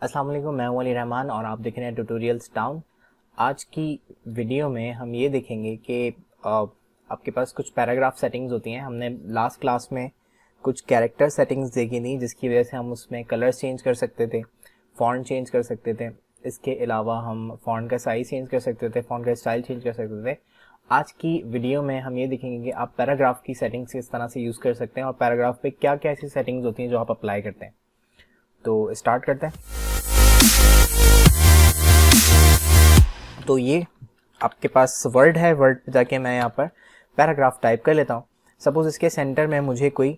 अस्सलाम वालेकुम, मैं हूं अली रहमान और आप देख रहे हैं ट्यूटोरियल्स टाउन। आज की वीडियो में हम ये देखेंगे कि आपके पास कुछ पैराग्राफ सेटिंग्स होती हैं। हमने लास्ट क्लास में कुछ कैरेक्टर सेटिंग्स देखी थी जिसकी वजह से हम उसमें कलर्स चेंज कर सकते थे, फ़ॉन्ट चेंज कर सकते थे। इसके अलावा हम फ़ॉन्ट का साइज़ चेंज कर सकते थे, फ़ॉन्ट का स्टाइल चेंज कर सकते थे। आज की वीडियो में हम ये देखेंगे कि आप पैराग्राफ की सेटिंग्स किस तरह से यूज़ कर सकते हैं और पैराग्राफ पे क्या क्या ऐसी सेटिंग्स होती हैं जो आप अप्लाई करते हैं। तो स्टार्ट करते हैं। तो ये आपके पास वर्ड है, वर्ड पे जाके मैं यहाँ पर पैराग्राफ टाइप कर लेता हूँ। सपोज इसके सेंटर में मुझे कोई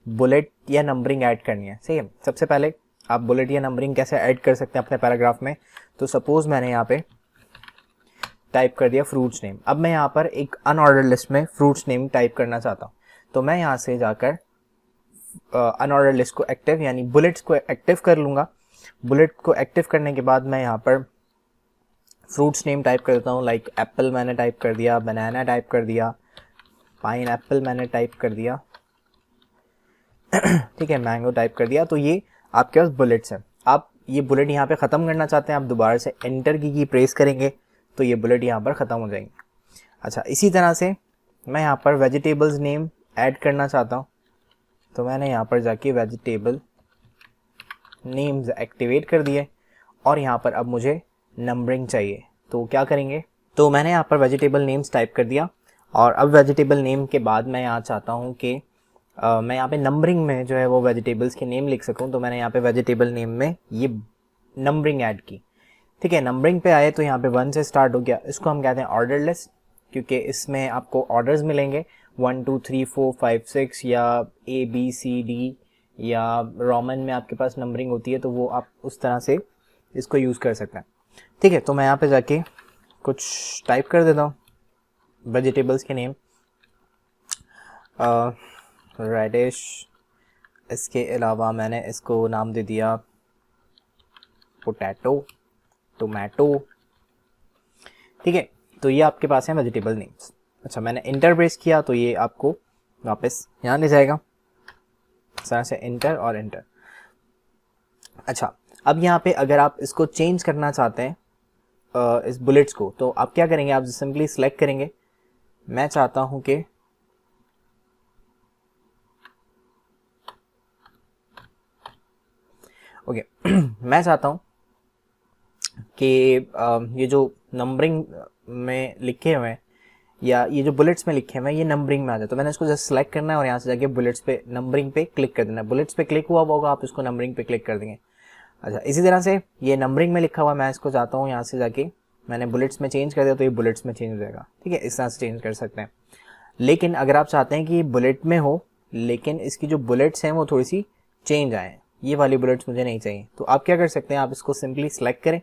बुलेट या नंबरिंग ऐड करनी है। सही है। सबसे पहले आप बुलेट या नंबरिंग कैसे ऐड कर सकते हैं अपने पैराग्राफ में। तो सपोज मैंने यहाँ पे टाइप कर दिया फ्रूट्स नेम। अब मैं यहाँ पर एक अनऑर्डर लिस्ट में फ्रूट्स नेम टाइप करना चाहता हूँ। तो मैं यहाँ से जाकर अनऑर्डर लिस्ट को एक्टिव यानी बुलेट्स को एक्टिव कर लूँगा। बुलेट को एक्टिव करने के बाद मैं यहाँ पर फ्रूट्स नेम टाइप कर देता हूँ। लाइक एप्पल मैंने टाइप कर दिया, बनाना टाइप कर दिया, पाइन एप्पल मैंने टाइप कर दिया, ठीक है, मैंगो टाइप कर दिया। तो ये आपके पास बुलेट्स हैं। आप ये बुलेट यहाँ पे ख़त्म करना चाहते हैं, आप दोबारा से एंटर की प्रेस करेंगे तो ये बुलेट यहाँ पर ख़त्म हो जाएंगे। अच्छा, इसी तरह से मैं यहाँ पर वेजिटेबल्स नेम ऐड करना चाहता हूँ। तो मैंने यहाँ पर जाके वेजिटेबल नेम्स एक्टिवेट कर दिए और यहाँ पर अब मुझे नंबरिंग चाहिए। तो क्या करेंगे, तो मैंने यहाँ पर वेजिटेबल नेम्स टाइप कर दिया और अब वेजिटेबल नेम के बाद मैं यहाँ चाहता हूँ कि मैं यहाँ पे नंबरिंग में जो है वो वेजिटेबल्स के नेम लिख सकूँ। तो मैंने यहाँ पे वेजिटेबल नेम में ये नंबरिंग ऐड की। ठीक है, नंबरिंग पे आए तो यहाँ पे 1 से स्टार्ट हो गया। इसको हम कहते हैं ऑर्डर लिस्ट, क्योंकि इसमें आपको ऑर्डर्स मिलेंगे 1 2 3 4 5 6 या ABCD या रोमन में आपके पास नंबरिंग होती है, तो वो आप उस तरह से इसको यूज़ कर सकते हैं। ठीक है, तो मैं यहाँ पे जाके कुछ टाइप कर देता हूँ वेजिटेबल्स के नेम। रेडिश, इसके अलावा मैंने इसको नाम दे दिया पोटैटो, टोमेटो। ठीक है, तो ये आपके पास है वेजिटेबल नेम्स। अच्छा, मैंने इंटर प्रेस किया तो ये आपको वापस यहाँ ले जाएगा। इस तरह से इंटर और इंटर। अच्छा, अब यहाँ पे अगर आप इसको चेंज करना चाहते हैं इस बुलेट्स को, तो आप क्या करेंगे, आप सिंपली सिलेक्ट करेंगे। मैं चाहता हूं कि ओके मैं चाहता हूं कि ये जो नंबरिंग में लिखे हुए हैं या ये जो बुलेट्स में लिखे हुए हैं ये नंबरिंग में आ जाए। तो मैंने इसको जस्ट सेलेक्ट करना है और यहाँ से जाके बुलेट्स पे नंबरिंग पे क्लिक कर देना है। बुलेट्स पे क्लिक हुआ होगा, आप इसको नंबरिंग पे क्लिक कर देंगे। अच्छा, इसी तरह से ये नंबरिंग में लिखा हुआ मैं इसको चाहता हूँ यहाँ से जाके मैंने बुलेट्स में चेंज कर दिया तो ये बुलेट्स में चेंज हो जाएगा। ठीक है, इस तरह से चेंज कर सकते हैं। लेकिन अगर आप चाहते हैं कि ये बुलेट में हो लेकिन इसकी जो बुलेट्स हैं वो थोड़ी सी चेंज आए, ये वाली बुलेट्स मुझे नहीं चाहिए, तो आप क्या कर सकते हैं, आप इसको सिंपली सेलेक्ट करें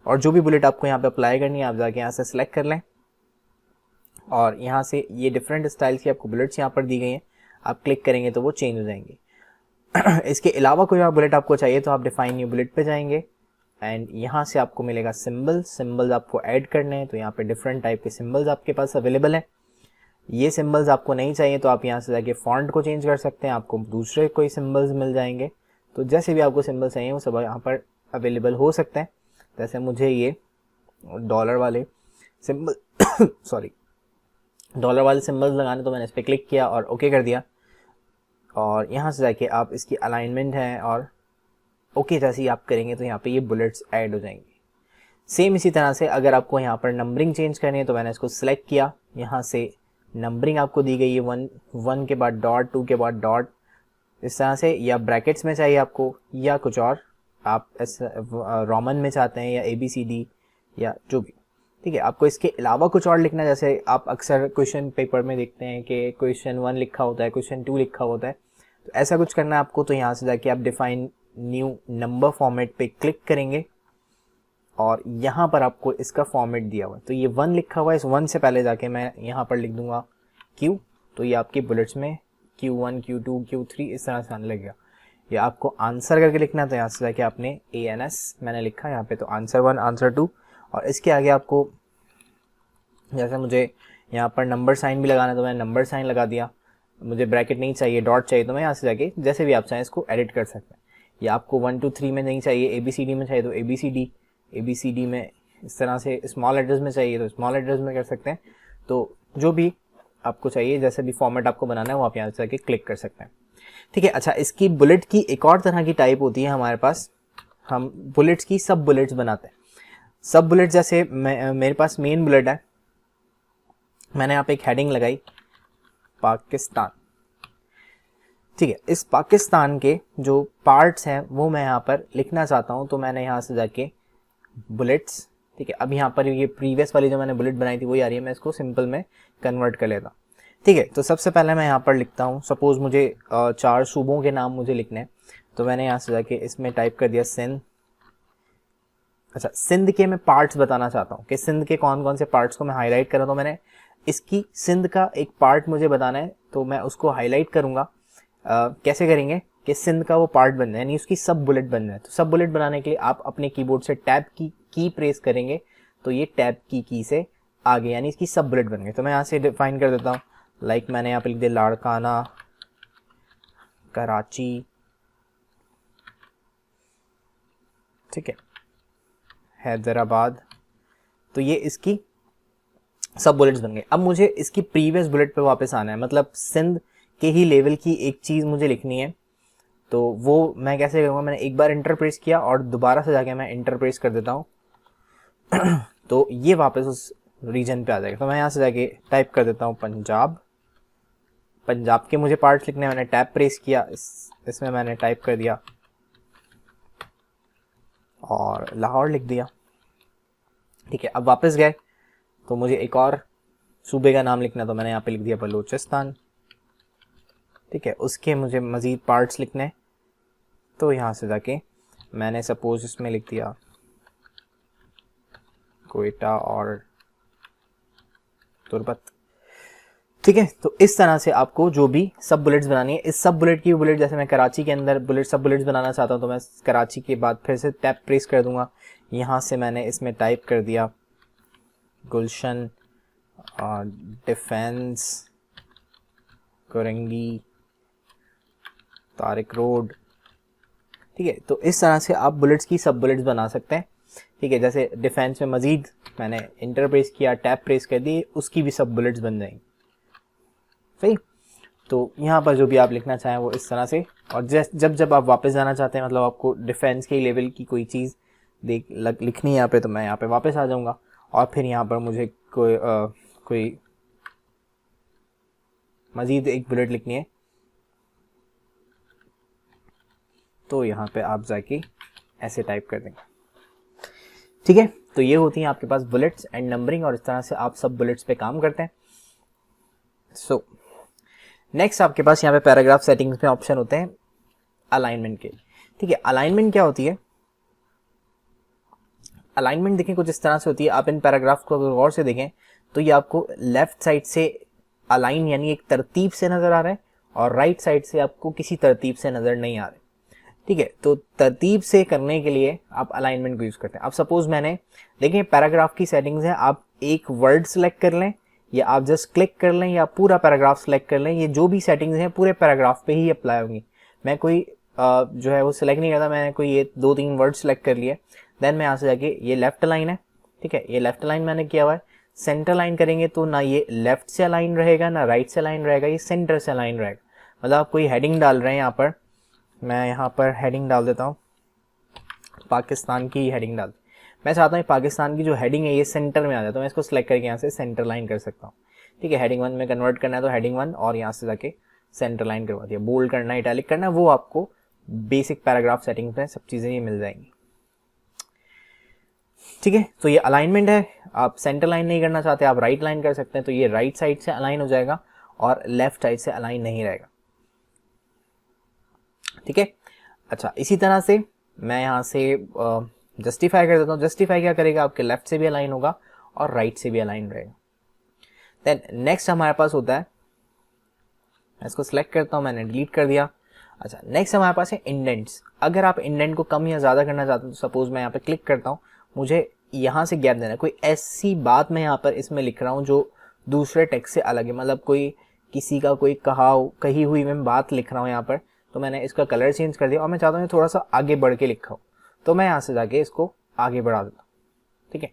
और जो भी बुलेट आपको यहाँ पे अप्लाई करनी है आप जाके यहाँ से सिलेक्ट कर लें और यहाँ से ये डिफरेंट स्टाइल्स की आपको बुलेट्स यहाँ पर दी गई हैं, आप क्लिक करेंगे तो वो चेंज हो जाएंगे। इसके अलावा कोई और बुलेट आपको चाहिए तो आप डिफाइन न्यू बुलेट पे जाएंगे एंड यहाँ से आपको मिलेगा सिंबल्स आपको ऐड करने हैं। तो यहाँ पे डिफरेंट टाइप के सिंबल्स आपके पास अवेलेबल हैं। ये सिंबल्स आपको नहीं चाहिए तो आप यहाँ से जाके फॉन्ट को चेंज कर सकते हैं, आपको दूसरे कोई सिंबल्स मिल जाएंगे। तो जैसे भी आपको सिंबल चाहिए वो सब यहाँ पर अवेलेबल हो सकते हैं। जैसे मुझे ये डॉलर वाले सिंबल सॉरी डॉलर वाले सिंबल्स लगाने, तो मैंने इस पर क्लिक किया और ओके कर दिया और यहाँ से जाके आप इसकी अलाइनमेंट है और ओके जैसे ही आप करेंगे तो यहाँ पे ये बुलेट्स ऐड हो जाएंगे। सेम इसी तरह से अगर आपको यहाँ पर नंबरिंग चेंज करनी है तो मैंने इसको सिलेक्ट किया, यहाँ से नंबरिंग आपको दी गई है 1 के बाद डॉट, 2 के बाद डॉट, इस तरह से, या ब्रैकेट्स में चाहिए आपको या कुछ और आप रोमन में चाहते हैं या ABCD या जो भी। ठीक है, आपको इसके अलावा कुछ और लिखना है, जैसे आप अक्सर क्वेश्चन पेपर में देखते हैं कि क्वेश्चन 1 लिखा होता है, क्वेश्चन 2 लिखा होता है, तो ऐसा कुछ करना है आपको। तो यहाँ से जाके आप डिफाइन न्यू नंबर फॉर्मेट पे क्लिक करेंगे और यहाँ पर आपको इसका फॉर्मेट दिया हुआ है। तो ये 1 लिखा हुआ है, इस 1 से पहले जाके मैं यहाँ पर लिख दूंगा Q, तो ये आपकी बुलेट्स में Q1 Q2 Q3 इस तरह से आने लगेगा। या आपको आंसर करके लिखना है तो यहाँ से जाके आपने ANS मैंने लिखा यहाँ पे, तो आंसर 1 आंसर 2 और इसके आगे आपको जैसे मुझे यहाँ पर नंबर साइन भी लगाना है तो मैंने नंबर साइन लगा दिया। मुझे ब्रैकेट नहीं चाहिए, डॉट चाहिए, तो मैं यहाँ से जाके जैसे भी आप चाहें इसको एडिट कर सकते हैं। या आपको 1 2 3 में नहीं चाहिए, ABCD में चाहिए तो ABCD में, इस तरह से स्मॉल एड्रेस में चाहिए तो स्मॉल एड्रेस में कर सकते हैं। तो जो भी आपको चाहिए, जैसे भी फॉर्मेट आपको बनाना है वो आप यहाँ से जाके क्लिक कर सकते हैं। ठीक है, अच्छा इसकी बुलेट की एक और तरह की टाइप होती है हमारे पास, हम बुलेट्स की सब बुलेट्स बनाते हैं। सब बुलेट जैसे मेरे पास मेन बुलेट है, मैंने यहाँ पे एक हेडिंग लगाई पाकिस्तान। ठीक है, इस पाकिस्तान के जो पार्ट्स हैं वो मैं यहाँ पर लिखना चाहता हूँ, तो मैंने यहाँ से जाके बुलेट्स, ठीक है, अब यहाँ पर ये प्रीवियस वाली जो मैंने बुलेट बनाई थी वही आ रही है, मैं इसको सिंपल में कन्वर्ट कर लेता हूँ। ठीक है, तो सबसे पहले मैं यहाँ पर लिखता हूँ, सपोज मुझे 4 सूबों के नाम मुझे लिखने हैं, तो मैंने यहाँ से जाके इसमें टाइप कर दिया सिंध। अच्छा, सिंध के मैं पार्ट्स बताना चाहता हूँ कि सिंध के कौन कौन से पार्ट्स को मैं हाईलाइट कर रहा हूँ, तो मैंने इसकी सिंध का एक पार्ट मुझे बताना है तो मैं उसको हाईलाइट करूँगा। कैसे करेंगे कि सिंध का वो पार्ट बन जाए, यानी उसकी सब बुलेट बन जाए। तो सब बुलेट बनाने के लिए आप अपने कीबोर्ड से टैब की प्रेस करेंगे तो ये टैब की से आगे, यानी इसकी सब बुलेट बन गए। तो मैं यहाँ से डिफाइन कर देता हूँ, लाइक मैंने यहाँ पे लिख दिया लाड़काना, कराची, ठीक है, हैदराबाद, तो ये इसकी सब बुलेट्स बन गए। अब मुझे इसकी प्रीवियस बुलेट पे वापस आना है, मतलब सिंध के ही लेवल की एक चीज़ मुझे लिखनी है, तो वो मैं कैसे करूँगा, मैंने एक बार इंटर प्रेस किया और दोबारा से जाके मैं इंटर प्रेस कर देता हूँ तो ये वापस उस रीजन पे आ जाएगा। तो मैं यहाँ से जाके टाइप कर देता हूँ पंजाब। पंजाब के मुझे पार्ट्स लिखने हैं, मैंने टैब प्रेस किया, इसमें मैंने टाइप कर दिया और लाहौर लिख दिया। ठीक है, अब वापस गए तो मुझे एक और सूबे का नाम लिखना है, तो मैंने यहाँ पे लिख दिया बलूचिस्तान। ठीक है, उसके मुझे मज़ीद पार्ट्स लिखने हैं, तो यहाँ से जाके मैंने सपोज इसमें लिख दिया कोयटा और तुर्बत। ठीक है, तो इस तरह से आपको जो भी सब बुलेट्स बनानी है, इस सब बुलेट की बुलेट, जैसे मैं कराची के अंदर बुलेट सब बुलेट्स बनाना चाहता हूँ तो मैं कराची के बाद फिर से टैब प्रेस कर दूंगा, यहाँ से मैंने इसमें टाइप कर दिया गुलशन, डिफेंस, कोरंगी, तारिक रोड। ठीक है, तो इस तरह से आप बुलेट्स की सब बुलेट्स बना सकते हैं। ठीक है, जैसे डिफेंस में मजीद मैंने इंटर प्रेस किया, टैब प्रेस कर दी, उसकी भी सब बुलेट्स बन जाएंगी। सही, तो यहाँ पर जो भी आप लिखना चाहें वो इस तरह से, और जब आप वापस जाना चाहते हैं, मतलब आपको डिफेंस के लेवल की कोई चीज़ लिखनी है यहाँ पे, तो मैं यहाँ पे वापस आ जाऊँगा और फिर यहाँ पर मुझे कोई मजीद एक बुलेट लिखनी है, तो यहाँ पे आप जाके ऐसे टाइप कर देंगे। ठीक है, तो ये होती हैं आपके पास बुलेट्स एंड नंबरिंग, और इस तरह से आप सब बुलेट्स पे काम करते हैं। सो नेक्स्ट आपके पास यहाँ पे पैराग्राफ सेटिंग्स में ऑप्शन होते हैं अलाइनमेंट के। ठीक है, अलाइनमेंट क्या होती है, अलाइनमेंट देखें कुछ इस तरह से होती है। आप इन पैराग्राफ को अगर गौर से देखें तो ये आपको लेफ्ट साइड से अलाइन, यानी एक तरतीब से नजर आ रहा है, और राइट साइड से आपको किसी तरतीब से नजर नहीं आ रहे। ठीक है, तो तरतीब से करने के लिए आप अलाइनमेंट को यूज करते हैं। अब सपोज मैंने, देखिए पैराग्राफ की सेटिंग्स है, आप एक वर्ड सेलेक्ट कर लें या आप जस्ट क्लिक कर लें या पूरा पैराग्राफ सेलेक्ट कर लें, ये जो भी सेटिंग्स हैं पूरे पैराग्राफ पे ही अप्लाई होंगी। मैं कोई जो है वो सिलेक्ट नहीं करता, मैंने कोई ये 2-3 वर्ड सेलेक्ट कर लिए, देन मैं यहाँ से जाके, ये लेफ्ट अलाइन है, ठीक है, ये लेफ्ट अलाइन मैंने किया हुआ है। सेंटर लाइन करेंगे तो ना ये लेफ्ट से अलाइन रहेगा ना राइट से अलाइन रहेगा, ये सेंटर से अलाइन रहेगा। मतलब आप कोई हेडिंग डाल रहे हैं यहाँ पर, मैं यहाँ पर हेडिंग डाल देता हूँ, पाकिस्तान की हेडिंग डाल, मैं चाहता हूँ पाकिस्तान की जो हेडिंग है ये सेंटर में आ जाए, तो मैं इसको सिलेक्ट करके यहाँ से सेंटर लाइन कर सकता हूँ। ठीक है, हेडिंग 1 में कन्वर्ट करना है तो हेडिंग 1 और यहाँ से जाके सेंटर लाइन करवा दिया। बोल्ड करना है, इटैलिक करना है, वो आपको बेसिक पैराग्राफ सेटिंग्स में सब चीज़ें ये मिल जाएंगी। ठीक है, तो ये अलाइनमेंट है। आप सेंटर लाइन नहीं करना चाहते, आप राइट लाइन कर सकते हैं, तो ये राइट साइड से अलाइन हो जाएगा और लेफ्ट साइड से अलाइन नहीं रहेगा। ठीक है, अच्छा इसी तरह से मैं यहाँ से जस्टिफाई कर देता हूँ। जस्टिफाई क्या करेगा, आपके लेफ्ट से भी अलाइन होगा और राइट से भी अलाइन रहेगा। देन नेक्स्ट हमारे पास होता है, मैं इसको सिलेक्ट करता हूँ, मैंने डिलीट कर दिया। अच्छा, नेक्स्ट हमारे पास है इंडेंट्स। अगर आप इंडेंट को कम या ज़्यादा करना चाहते हो, तो सपोज मैं यहाँ पे क्लिक करता हूँ, मुझे यहाँ से गैप देना है, कोई ऐसी बात मैं यहाँ पर इसमें लिख रहा हूँ जो दूसरे टेक्स्ट से अलग है, मतलब कोई किसी का कोई कही हुई मैं बात लिख रहा हूँ यहाँ पर, तो मैंने इसका कलर चेंज कर दिया और मैं चाहता हूँ ये थोड़ा सा आगे बढ़ के लिखा हो, तो मैं यहाँ से जाके इसको आगे बढ़ा देता हूँ। ठीक है,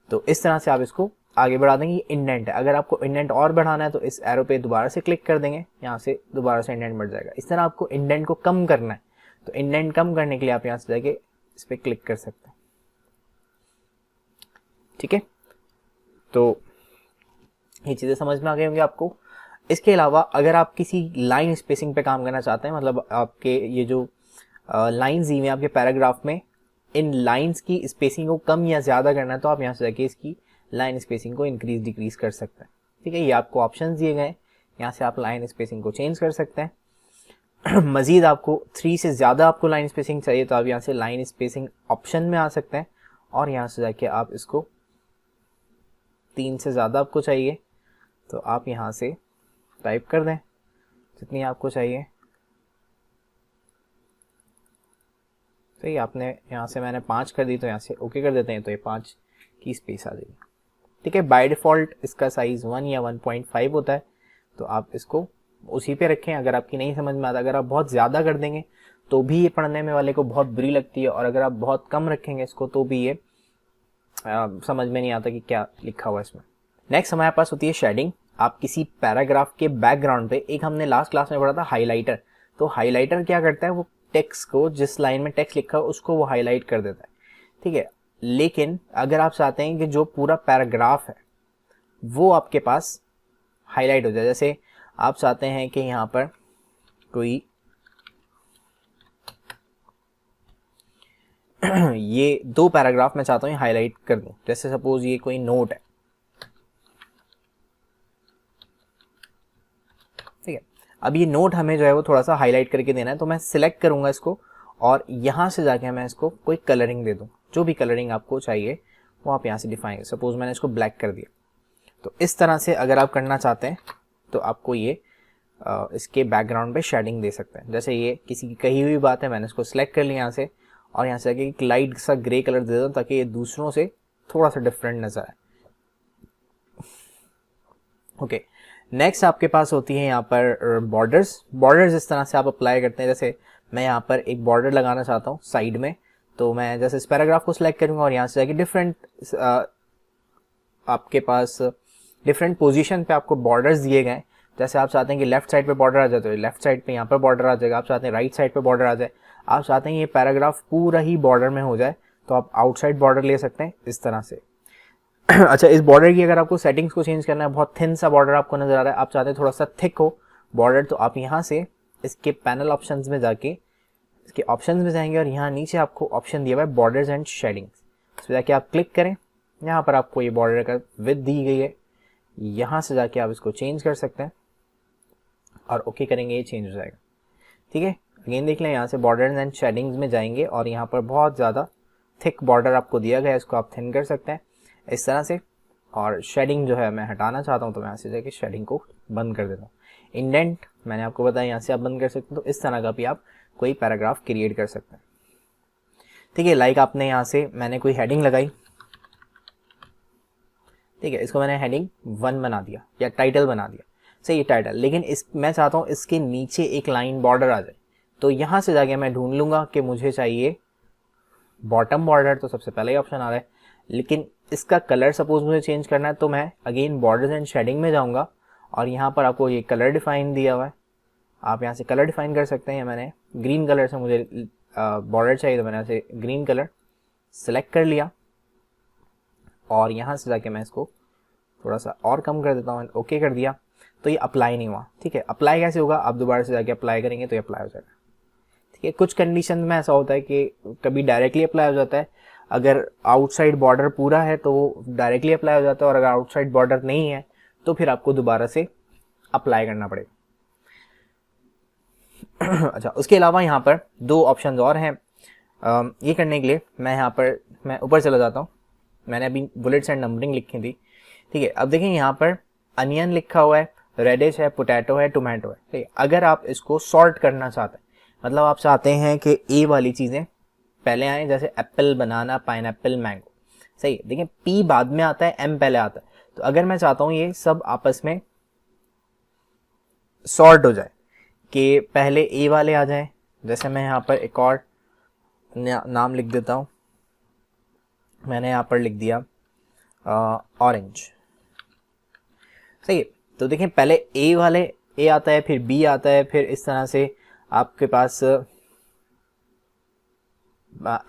तो इस तरह से आप इसको आगे बढ़ा देंगे। इंडेंट है, अगर आपको इंडेंट और बढ़ाना है तो इस एरो पे दोबारा से क्लिक कर देंगे, यहाँ से दोबारा से इंडेंट बढ़ जाएगा। इस तरह आपको इंडेंट को कम करना है, तो इंडेंट कम करने के लिए आप यहाँ से जाके इस पर क्लिक कर सकते हैं। ठीक है, तो ये चीज़ें समझ में आ गई होंगी आपको। इसके अलावा अगर आप किसी लाइन स्पेसिंग पे काम करना चाहते हैं, मतलब आपके ये जो लाइन्स दी हुई हैं आपके पैराग्राफ में, इन लाइंस की स्पेसिंग को कम या ज़्यादा करना है तो आप यहाँ से जाके इसकी लाइन स्पेसिंग को इंक्रीज डिक्रीज कर सकते हैं। ठीक है, ये आपको ऑप्शन दिए गए हैं, यहाँ से आप लाइन स्पेसिंग को चेंज कर सकते हैं। मजीद आपको 3 से ज़्यादा आपको लाइन स्पेसिंग चाहिए तो आप यहाँ से लाइन स्पेसिंग ऑप्शन में आ सकते हैं और यहाँ से जाके आप इसको 3 से ज़्यादा आपको चाहिए तो आप यहाँ से टाइप कर दें जितनी आपको चाहिए। तो ये आपने यहाँ से मैंने 5 कर दी तो यहाँ से ओके कर देते हैं, तो ये 5 की स्पेस आ जाएगी। ठीक है, बाय डिफ़ॉल्ट इसका साइज़ 1 या 1.5 होता है, तो आप इसको उसी पे रखें। अगर आपकी नहीं समझ में आता, अगर आप बहुत ज़्यादा कर देंगे तो भी ये पढ़ने में वाले को बहुत बुरी लगती है, और अगर आप बहुत कम रखेंगे इसको तो भी ये समझ में नहीं आता कि क्या लिखा हुआ है इसमें। नेक्स्ट हमारे पास होती है शेडिंग। आप किसी पैराग्राफ के बैकग्राउंड पे, एक हमने लास्ट क्लास में पढ़ा था हाइलाइटर, तो हाइलाइटर क्या करता है, वो टेक्स्ट को, जिस लाइन में टेक्स्ट लिखा है उसको वो हाईलाइट कर देता है। ठीक है, लेकिन अगर आप चाहते हैं कि जो पूरा पैराग्राफ है वो आपके पास हाईलाइट हो जाए, जैसे आप चाहते हैं कि यहाँ पर कोई ये 2 पैराग्राफ मैं चाहता हूँ हाईलाइट कर दूं, जैसे सपोज ये कोई नोट है। ठीक है, अब ये नोट हमें जो है वो थोड़ा सा हाईलाइट करके देना है, तो मैं सिलेक्ट करूंगा इसको और यहाँ से जाके मैं इसको कोई कलरिंग दे दूं। जो भी कलरिंग आपको चाहिए वो आप यहाँ से डिफाइन, सपोज मैंने इसको ब्लैक कर दिया। तो इस तरह से अगर आप करना चाहते हैं तो आपको ये इसके बैकग्राउंड पे शेडिंग दे सकते हैं। जैसे ये किसी की कही हुई बात है, मैंने इसको सिलेक्ट कर लिया यहाँ से और यहाँ से जाके एक लाइट सा ग्रे कलर दे दूँ ताकि ये दूसरों से थोड़ा सा डिफरेंट नजर आए। ओके, नेक्स्ट आपके पास होती है यहाँ पर बॉर्डर्स। बॉर्डर्स इस तरह से आप अप्लाई करते हैं, जैसे मैं यहाँ पर एक बॉर्डर लगाना चाहता हूँ साइड में, तो मैं जैसे इस पैराग्राफ को सिलेक्ट करूँगा और यहाँ से जाके डिफरेंट आपके पास डिफरेंट पोजीशन पे आपको बॉर्डर्स दिए गए। जैसे आप चाहते हैं कि लेफ्ट साइड पे बॉर्डर आ जाए तो लेफ्ट साइड पे यहाँ पर बॉर्डर आ जाएगा, आप चाहते हैं राइट साइड पे बॉर्डर आ जाए, आप चाहते हैं ये पैराग्राफ पूरा ही बॉर्डर में हो जाए तो आप आउटसाइड बॉर्डर ले सकते हैं इस तरह से। अच्छा, इस बॉर्डर की अगर आपको सेटिंग्स को चेंज करना है, बहुत थिन सा बॉर्डर आपको नजर आ रहा है, आप चाहते हैं थोड़ा सा थिक हो बॉर्डर, तो आप यहाँ से इसके पैनल ऑप्शंस में जाके इसके ऑप्शंस में जाएंगे और यहाँ नीचे आपको ऑप्शन दिया हुआ है बॉर्डर्स एंड शेडिंग्स, इसमें जाके आप क्लिक करें। यहाँ पर आपको ये बॉर्डर का विड्थ दी गई है, यहाँ से जाके आप इसको चेंज कर सकते हैं और ओके करेंगे, ये चेंज हो जाएगा। ठीक है, अगेन देख लें, यहाँ से बॉर्डर्स एंड शेडिंग्स में जाएंगे और यहाँ पर बहुत ज़्यादा थिक बॉर्डर आपको दिया गया है, इसको आप थिन कर सकते हैं इस तरह से। और शेडिंग जो है मैं हटाना चाहता हूँ तो मैं यहाँ से जाके शेडिंग को बंद कर देता हूँ। इंडेंट मैंने आपको बताया यहाँ से आप बंद कर सकते हैं, तो इस तरह का भी आप कोई पैराग्राफ क्रिएट कर सकते हैं। ठीक है, लाइक आपने यहाँ से मैंने कोई हेडिंग लगाई, ठीक है, इसको मैंने हेडिंग 1 बना दिया या टाइटल बना दिया, सही है टाइटल, लेकिन इस मैं चाहता हूँ इसके नीचे एक लाइन बॉर्डर आ जाए, तो यहाँ से जाके मैं ढूंढ लूँगा कि मुझे चाहिए बॉटम बॉर्डर, तो सबसे पहले ही ऑप्शन आ रहा है। लेकिन इसका कलर सपोज मुझे चेंज करना है तो मैं अगेन बॉर्डर्स एंड शेडिंग में जाऊँगा और यहाँ पर आपको ये कलर डिफाइन दिया हुआ है, आप यहाँ से कलर डिफाइन कर सकते हैं। मैंने ग्रीन कलर से मुझे बॉर्डर चाहिए तो मैंने यहाँ से ग्रीन कलर सेलेक्ट कर लिया और यहाँ से जाके मैं इसको थोड़ा सा और कम कर देता हूँ, ओके कर दिया, तो ये अप्लाई नहीं हुआ। ठीक है, अप्लाई कैसे होगा, आप दोबारा से जाके अप्लाई करेंगे तो ये अप्लाई हो जाएगा। ठीक है, कुछ कंडीशन में ऐसा होता है कि कभी डायरेक्टली अप्लाई हो जाता है, अगर आउटसाइड बॉर्डर पूरा है तो वो डायरेक्टली अप्लाई हो जाता है, और अगर आउटसाइड बॉर्डर नहीं है तो फिर आपको दोबारा से अप्लाई करना पड़ेगा। अच्छा, उसके अलावा यहाँ पर 2 ऑप्शन और हैं। ये करने के लिए मैं ऊपर चला जाता हूँ, मैंने अभी बुलेट्स एंड नंबरिंग लिखी थी। ठीक है, अब देखें यहाँ पर अनियन लिखा हुआ है, रेडिश है, पोटैटो है, टोमेटो है। ठीक है, अगर आप इसको सॉर्ट करना चाहते हैं, मतलब आप चाहते हैं कि ए वाली चीज़ें पहले आए, जैसे एप्पल, बनाना, पाइनएप्पल, मैंगो, सही है, देखिए पी बाद में आता है, एम पहले आता है, तो अगर मैं चाहता हूँ ये सब आपस में सॉर्ट हो जाए, कि पहले ए वाले आ जाएं। जैसे मैं यहाँ पर एक और नाम लिख देता हूँ, मैंने यहाँ पर लिख दिया ऑरेंज। सही है। तो देखें पहले ए वाले ए आता है, फिर बी आता है, फिर इस तरह से आपके पास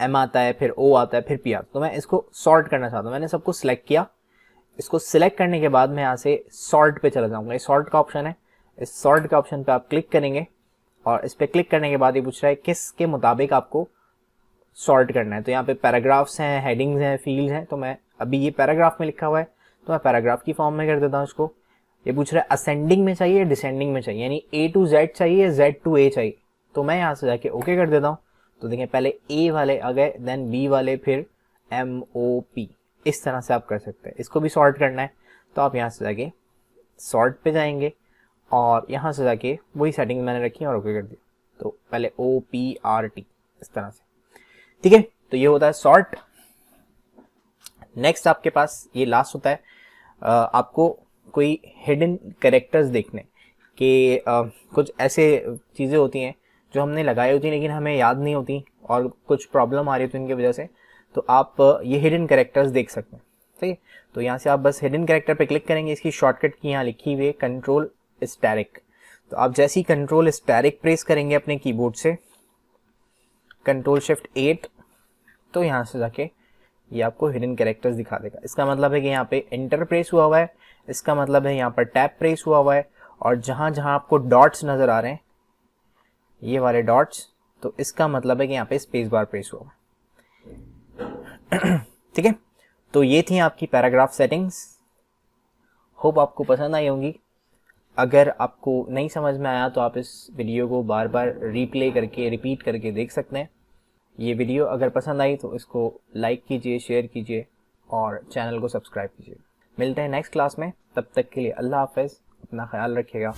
एम आता है, फिर ओ आता है, फिर पी आता है। तो मैं इसको सॉर्ट करना चाहता हूँ। मैंने सबको सिलेक्ट किया। इसको सिलेक्ट करने के बाद मैं यहाँ से सॉर्ट पे चला जाऊँगा। ये सॉर्ट का ऑप्शन है, इस सॉर्ट के ऑप्शन पे आप क्लिक करेंगे और इस पर क्लिक करने के बाद ये पूछ रहा है किसके मुताबिक आपको सॉर्ट करना है। तो यहाँ पे पैराग्राफ्स हैं, हेडिंग्स हैं, फील्ड्स हैं। तो मैं अभी ये पैराग्राफ में लिखा हुआ है तो मैं पैराग्राफ की फॉर्म में कर देता हूँ इसको। ये पूछ रहा है असेंडिंग में चाहिए, डिसेंडिंग में चाहिए, यानी ए टू जेड चाहिए, जेड टू ए चाहिए। तो मैं यहाँ से जाके ओके कर देता हूँ। तो देखें पहले ए वाले आ गए, देन बी वाले, फिर एम ओ पी। इस तरह से आप कर सकते हैं। इसको भी सॉर्ट करना है तो आप यहाँ से जाके सॉर्ट पे जाएंगे और यहाँ से जाके वही सेटिंग मैंने रखी और ओके कर दिया। तो पहले ओ पी आर टी इस तरह से, ठीक है। तो ये होता है सॉर्ट। नेक्स्ट आपके पास ये लास्ट होता है आपको कोई हिडन कैरेक्टर्स देखने कि कुछ ऐसे चीज़ें होती हैं जो हमने लगाई होती हैं लेकिन हमें याद नहीं होती और कुछ प्रॉब्लम आ रही होती है उनकी वजह से। तो आप ये हिडन कैरेक्टर्स देख सकते हैं, ठीक है। तो यहाँ से आप बस हिडन कैरेक्टर पे क्लिक करेंगे। इसकी शॉर्टकट की यहाँ लिखी हुई है कंट्रोल स्टैरिक। तो आप जैसे ही कंट्रोल स्टैरिक प्रेस करेंगे अपने कीबोर्ड से, कंट्रोल शिफ्ट 8, तो यहाँ से जाके ये आपको हिडन कैरेक्टर्स दिखा देगा। इसका मतलब है कि यहाँ पे एंटर प्रेस हुआ हुआ है, इसका मतलब है यहाँ पर टैब प्रेस हुआ हुआ है, और जहाँ जहाँ आपको डॉट्स नज़र आ रहे हैं, ये वाले डॉट्स, तो इसका मतलब है कि यहाँ पे स्पेस बार प्रेस हुआ हुआ है। ठीक है। तो ये थी आपकी पैराग्राफ सेटिंग्स। होप आपको पसंद आई होंगी। अगर आपको नहीं समझ में आया तो आप इस वीडियो को बार बार रिप्ले करके, रिपीट करके देख सकते हैं। ये वीडियो अगर पसंद आई तो इसको लाइक कीजिए, शेयर कीजिए और चैनल को सब्सक्राइब कीजिए। मिलते हैं नेक्स्ट क्लास में, तब तक के लिए अल्लाह हाफ़िज़, अपना ख्याल रखिएगा।